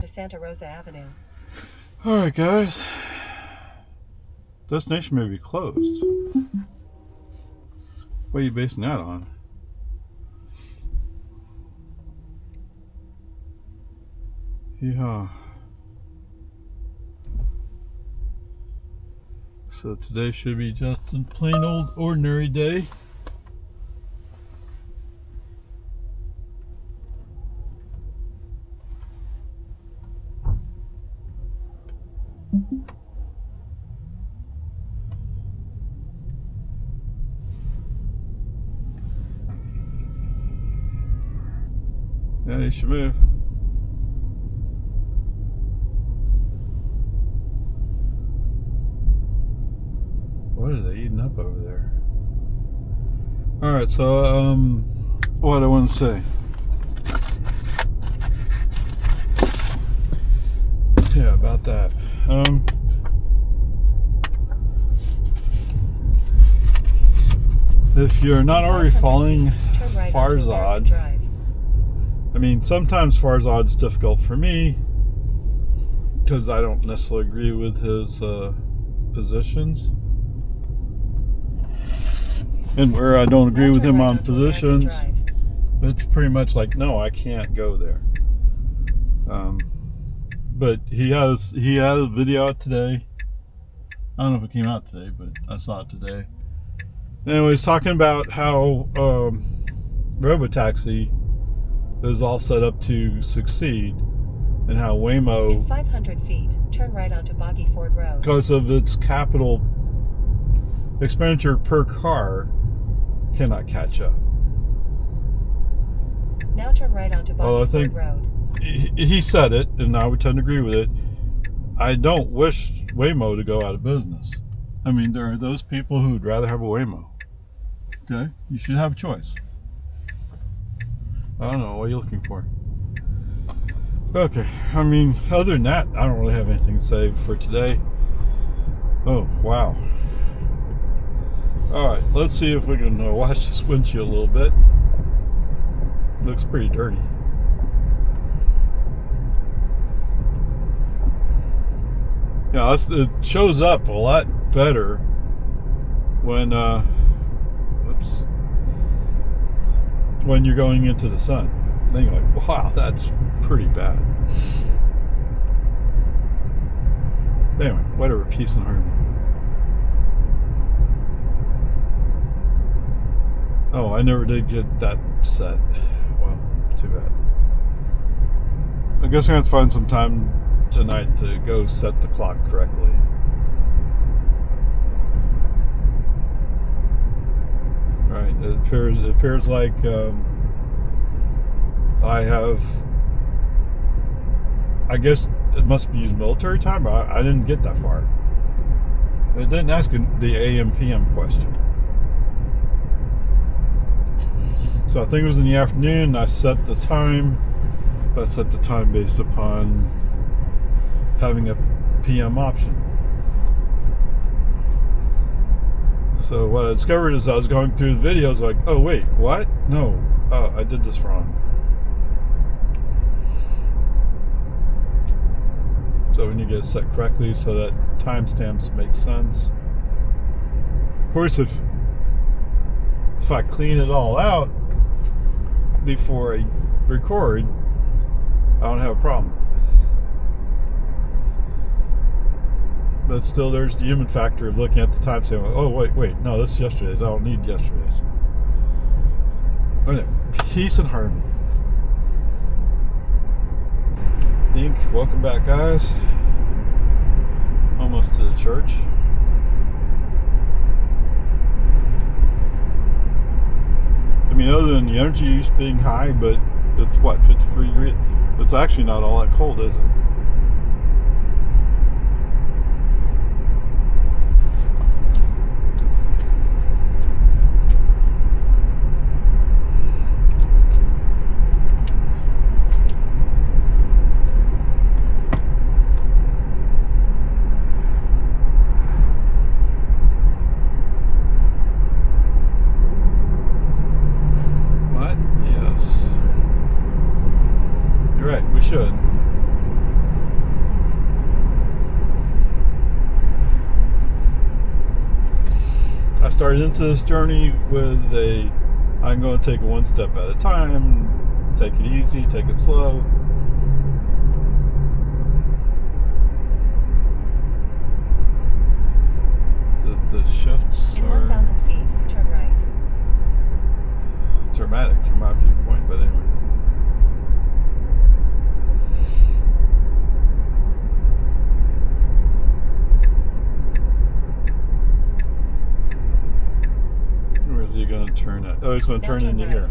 to Santa Rosa Avenue. Alright guys, destination may be closed. What are you basing that on? Yeah. So today should be just a plain old ordinary day. Yeah, you should move. What are they eating up over there? Alright, so what I want to say. Yeah, about that. If you're not already following Farzad, I mean, sometimes Farzad's difficult for me because I don't necessarily agree with his positions. And where I don't agree with him on positions, it's pretty much like, no, I can't go there. But he had a video out today. I don't know if it came out today, but I saw it today. Anyways, talking about how Robotaxi is all set up to succeed, and how Waymo, in 500 feet, turn right onto Boggy Ford Road. Because of its capital expenditure per car, cannot catch up. Now turn right onto Boggy Ford Road. He said it, and I would tend to agree with it. I don't wish Waymo to go out of business. I mean, there are those people who would rather have a Waymo. Okay? You should have a choice. I don't know. What are you looking for? Okay. I mean, other than that, I don't really have anything to say for today. Oh, wow. Alright, let's see if we can wash this windshield a little bit. Looks pretty dirty. Yeah, it shows up a lot better when when you're going into the sun. Then you're like, wow, that's pretty bad. Anyway, whatever, peace and harmony. Oh, I never did get that set. Well, too bad. I guess I'm gonna have to find some time tonight to go set the clock correctly. Right, it appears like I have, I guess it must be used military time, but I didn't get that far. It didn't ask the AM PM question. So I think it was in the afternoon. I set the time, but I set the time based upon having a PM option. So what I discovered is I was going through the videos like, oh wait, what? No, I did this wrong. So we need to get it set correctly so that timestamps make sense. Of course, if I clean it all out before I record, I don't have a problem. But still, there's the human factor of looking at the time saying, oh, wait, no, this is yesterday's. I don't need yesterday's. Okay, peace and harmony. Dink, welcome back, guys. Almost to the church. I mean, other than the energy use being high, but it's what, 53 degrees? It's actually not all that cold, is it? What? Yes. You're right, we should. started into this journey with I'm going to take it one step at a time, take it easy, take it slow. The shifts In are 1,000 feet, turn right. dramatic from my viewpoint, but anyway. Where is he going to turn at? Oh, he's going to Now turn into right. here.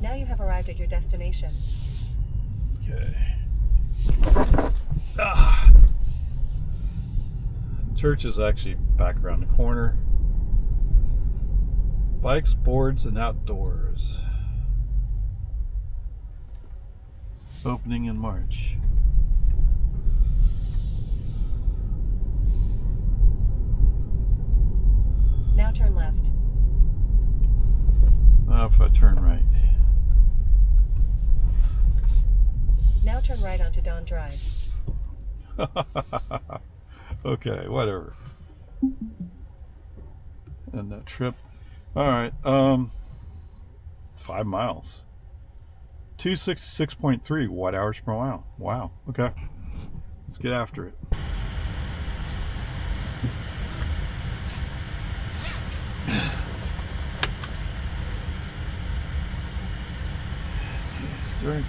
Now you have arrived at your destination. Okay. Ah. Church is actually back around the corner. Bikes, boards, and outdoors. Opening in March. Now turn left. If I turn right. Now turn right onto Don Drive. Okay, whatever. And that trip. All right. 5 miles. 266.3 watt hours per mile. Wow. Okay. Let's get after it. Start.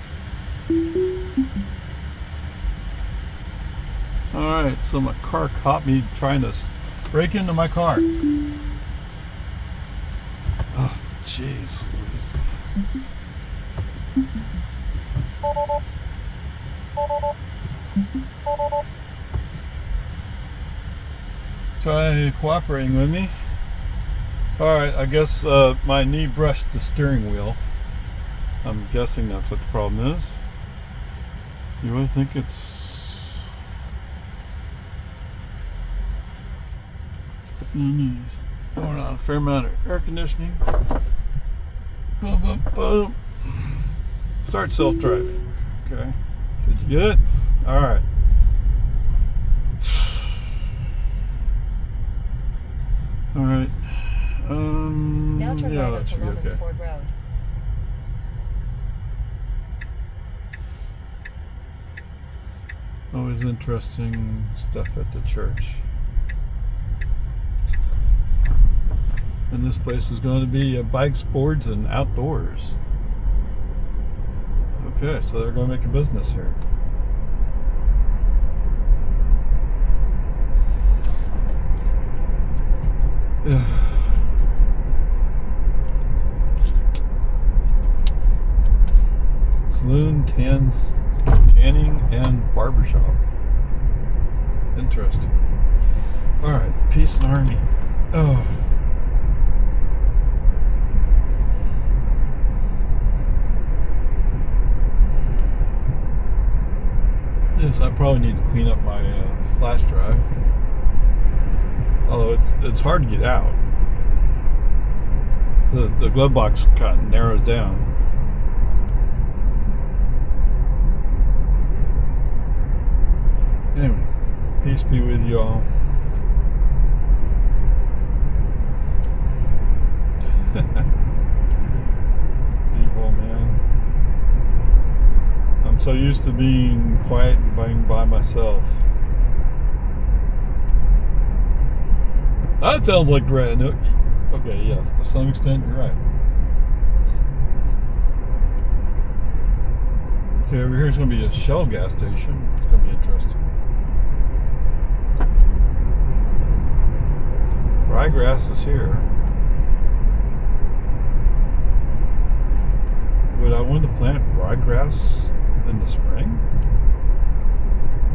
Alright, so my car caught me trying to break into my car. Oh, jeez. Try cooperating with me. Alright, I guess my knee brushed the steering wheel. I'm guessing that's what the problem is. You would think it's... He's throwing on a fair amount of air conditioning. Boom, boom, boom. Start self-driving. Okay. Did you get it? Alright. Alright. Now turn yeah, right that onto should be Lomans okay. Ford Road. Always interesting stuff at the church. And this place is going to be bikes, boards, and outdoors. Okay, so they're going to make a business here. Saloon, tanning, and barbershop. Interesting. Alright, Peace and Army. Oh. This, I probably need to clean up my flash drive. Although it's hard to get out. The glove box kind of narrows down. Anyway, peace be with you all. These people, man. I'm so used to being quiet and being by myself. That sounds like Brad. Okay, yes, to some extent, you're right. Okay, over here is going to be a Shell gas station. It's going to be interesting. Ryegrass is here. Would I want to plant ryegrass in the spring?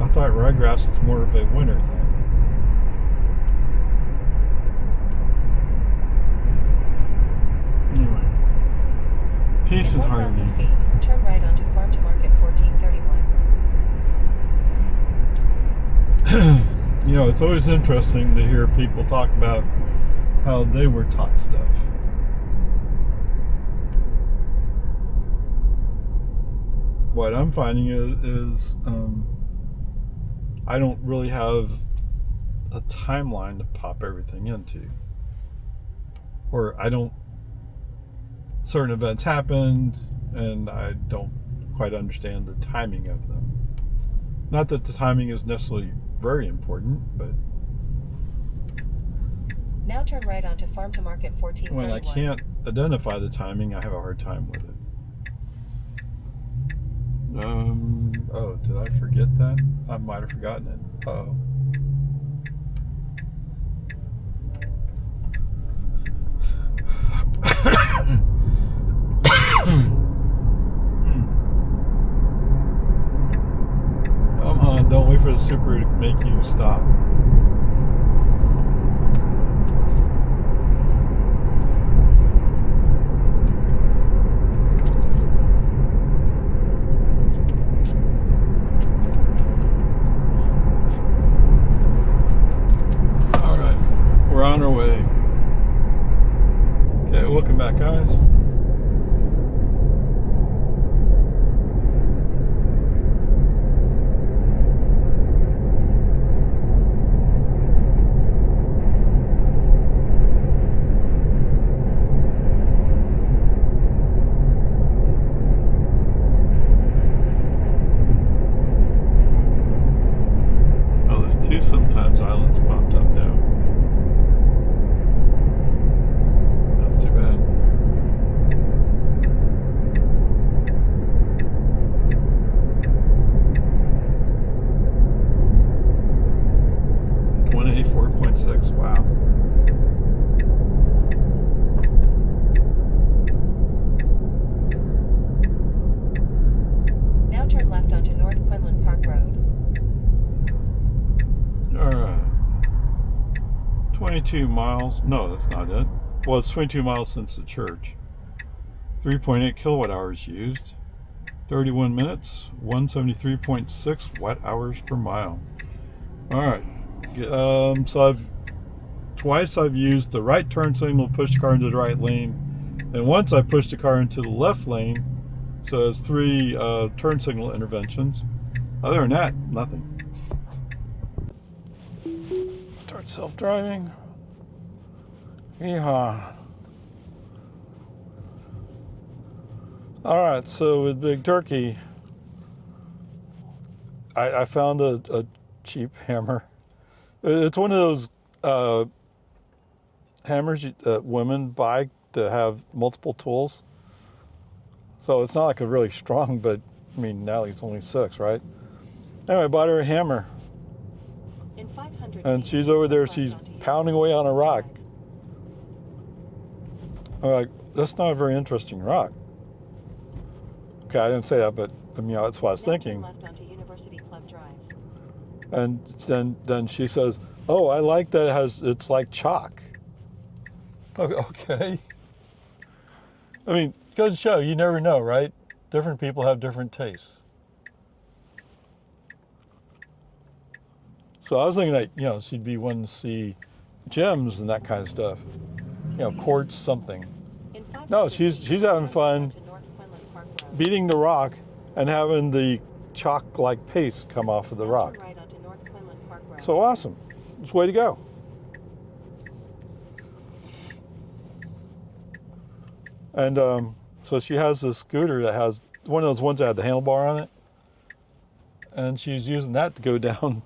I thought ryegrass is more of a winter thing. Anyway, peace and harmony. 1,000 feet, turn right onto Farm to Market 1431. You know, it's always interesting to hear people talk about how they were taught stuff. What I'm finding is I don't really have a timeline to pop everything into. Or certain events happened and I don't quite understand the timing of them. Not that the timing is necessarily very important, but Now turn right onto Farm to Market 1431. when I can't identify the timing, I have a hard time with it. Oh, did I forget that? I might have forgotten it. Uh-oh. Come on, don't wait for the super to make you stop. We're on our way. Okay, welcome back, guys. Oh, there's two sometimes islands popped up now. Too bad. $184.6. Wow. Now turn left onto North Quinlan Park Road. All right. 22 miles. No, that's not it. Well, it's 22 miles since the church. 3.8 kilowatt hours used. 31 minutes. 173.6 watt hours per mile. All right. So twice I've used the right turn signal to push the car into the right lane, and once I pushed the car into the left lane. So it's 3 turn signal interventions. Other than that, nothing. Start self-driving. Yeehaw. Alright, so with Big Turkey, I found a cheap hammer. It's one of those hammers women buy to have multiple tools. So it's not like a really strong, but I mean, Natalie's only 6, right? Anyway, I bought her a hammer. In 500 And feet, she's over there, turn she's left onto pounding away on a rock. Drive. I'm like, that's not a very interesting rock. Okay, I didn't say that, but I mean, that's what I was Now thinking. turn left onto University Club Drive. And then she says, "Oh, I like that it's like chalk." Okay. I mean, goes to show, you never know, right? Different people have different tastes. So I was thinking that, she'd be wanting to see gems and that kind of stuff. Quartz something. In 500 No, she's feet, having turn fun left onto North Quinlan Park Road. beating the rock and having the chalk-like paste come off of the Now rock. turn right onto North Quinlan Park Road. So awesome. It's the way to go. And so she has this scooter that has one of those ones that had the handlebar on it. And she's using that to go down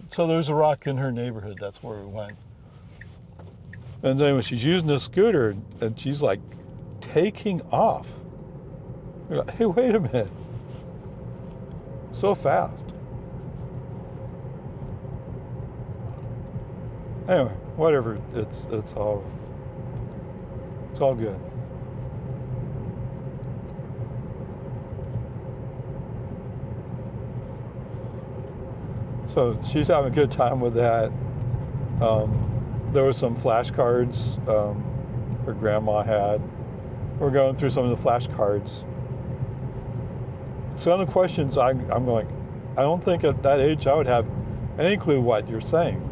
so there's a rock in her neighborhood. That's where we went. And then when she's using this scooter and she's like taking off. You're like, hey, wait a minute. So fast. Anyway, whatever. It's all good. So she's having a good time with that. There were some flashcards her grandma had. We're going through some of the flashcards. Some of the questions I'm going, I don't think at that age I would have any clue what you're saying.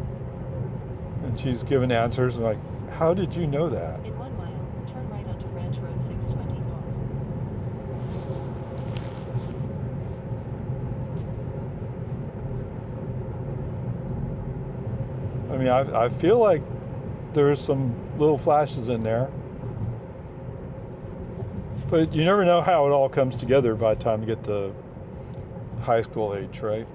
And she's giving answers and like, how did you know that? In 1 mile, turn right onto Ranch Road 620 North. mean, I feel like there's some little flashes in there. But you never know how it all comes together by the time you get to high school age, right?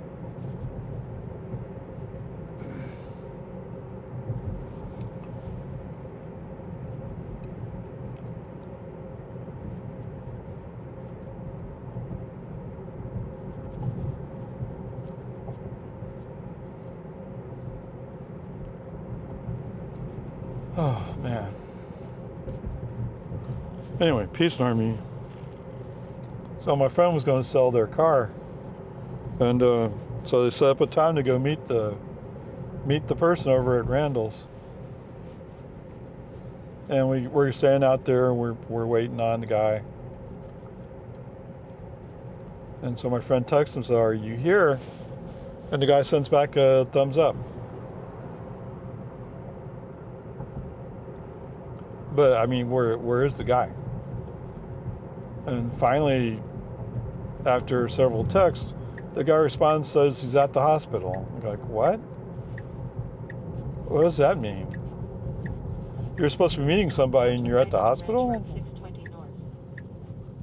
Oh, man. Anyway, Peace Army. So my friend was going to sell their car. And so they set up a time to go meet the person over at Randalls. And we're standing out there and we're waiting on the guy. And so my friend texts him, says, "Are you here?" And the guy sends back a thumbs up. But I mean, where is the guy? And finally, after several texts, the guy responds, says he's at the hospital. I'm like, what? What does that mean? You're supposed to be meeting somebody and you're at the hospital? Ranch Road 620 north.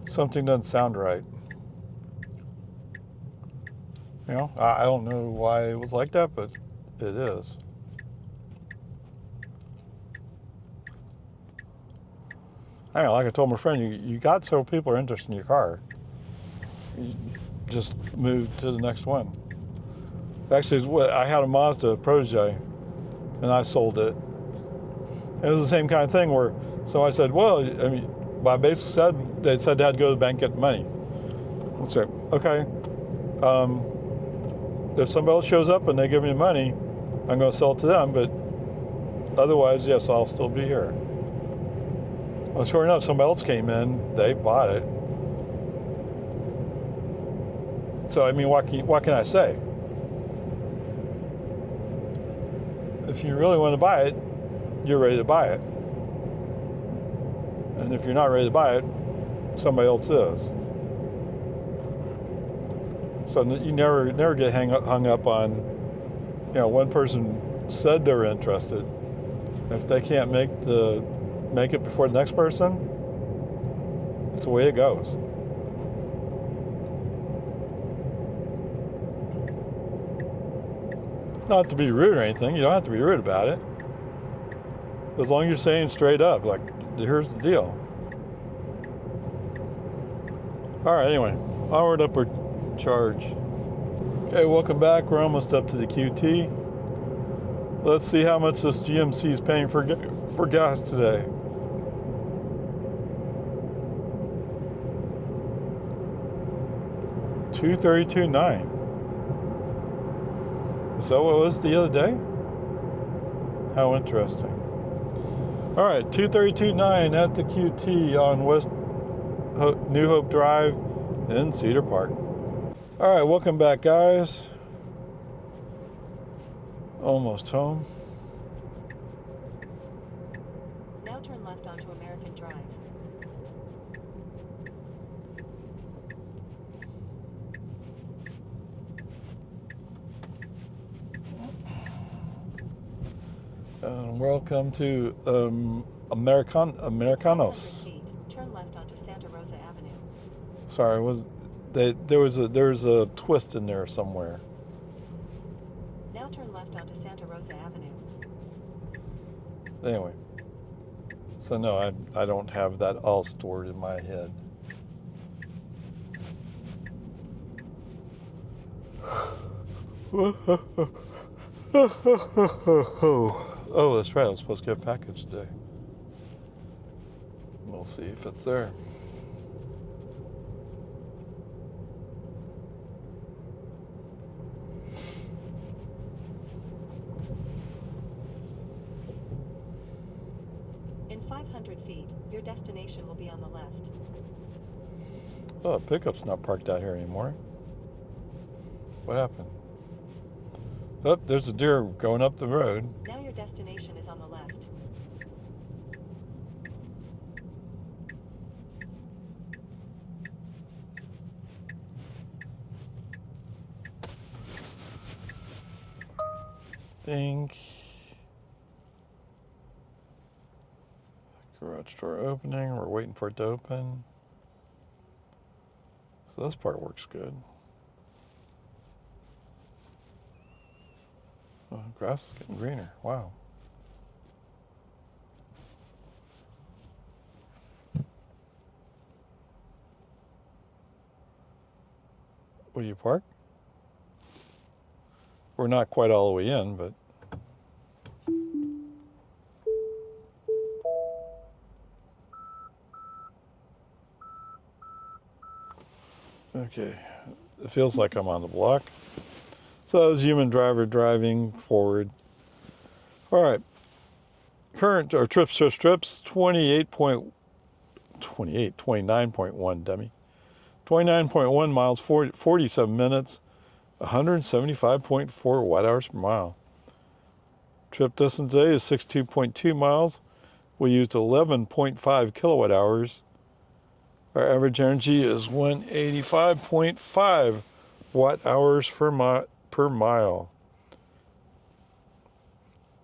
Something doesn't sound right. You know, I don't know why it was like that, but it is. I don't know, like I told my friend, you got several people are interested in your car. You just move to the next one. Actually, I had a Mazda Protege, and I sold it. It was the same kind of thing where, so I said, well, I mean, I basically said, they said they had to go to the bank and get the money. I said, okay, if somebody else shows up and they give me the money, I'm going to sell it to them, but otherwise, yes, I'll still be here. Well, sure enough, somebody else came in, they bought it. So, I mean, what can I say? If you really want to buy it, you're ready to buy it. And if you're not ready to buy it, somebody else is. So you never get hung up on, you know, one person said they're interested. If they can't make it before the next person, it's the way it goes. Not to be rude or anything, you don't have to be rude about it. As long as you're saying straight up, like, here's the deal. All right, anyway, onward, upward, charge. Okay, welcome back. We're almost up to the QT. Let's see how much this GMC is paying for gas today. $232.9. Is that what it was the other day? How interesting. All right, $232.9 at the QT on New Hope Drive in Cedar Park. All right, welcome back, guys. Almost home. Now turn left onto American Drive. And welcome to Americanos. 500 feet, turn left onto Santa Rosa Avenue. Sorry, there was a twist in there somewhere. Now turn left onto Santa Rosa Avenue. Anyway, so no, I don't have that all stored in my head. Oh, that's right. I was supposed to get a package today. We'll see if it's there. In 500 feet, your destination will be on the left. Oh, the pickup's not parked out here anymore. What happened? Oh, there's a deer going up the road. Now your destination is on the left. Think. for opening. We're waiting for it to open. So this part works good. Oh, grass is getting greener. Wow. Will you park? We're not quite all the way in, but okay. It feels like I'm on the block. So that was human driver driving forward. All right. Current or trips, 29.1 dummy. 29.1 miles, 47 minutes, 175.4 watt hours per mile. Trip distance today is 62.2 miles. We used 11.5 kilowatt hours. Our average energy is 185.5 watt hours per mile.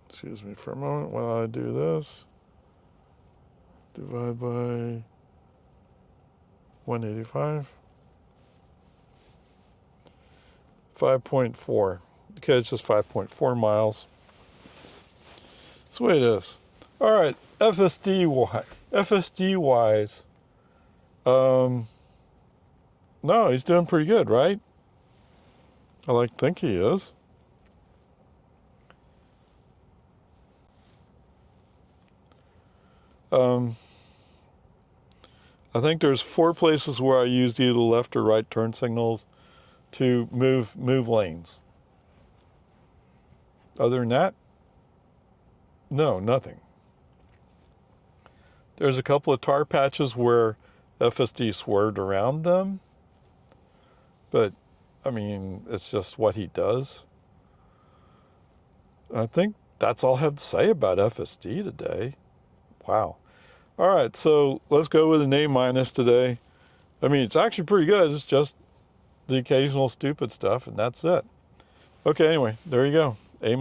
Excuse me for a moment while I do this. Divide by 185. 5.4. Okay, it's just 5.4 miles. That's the way it is. All right, FSD wise. No, he's doing pretty good, right? I like to think he is. I think there's 4 places where I used either left or right turn signals to move lanes. Other than that, no, nothing. There's a couple of tar patches where FSD swerved around them, but I mean, it's just what he does. I think that's all I have to say about FSD today. Wow. All right, so let's go with an A- today. I mean, it's actually pretty good. It's just the occasional stupid stuff, and that's it. Okay, anyway, there you go. A-.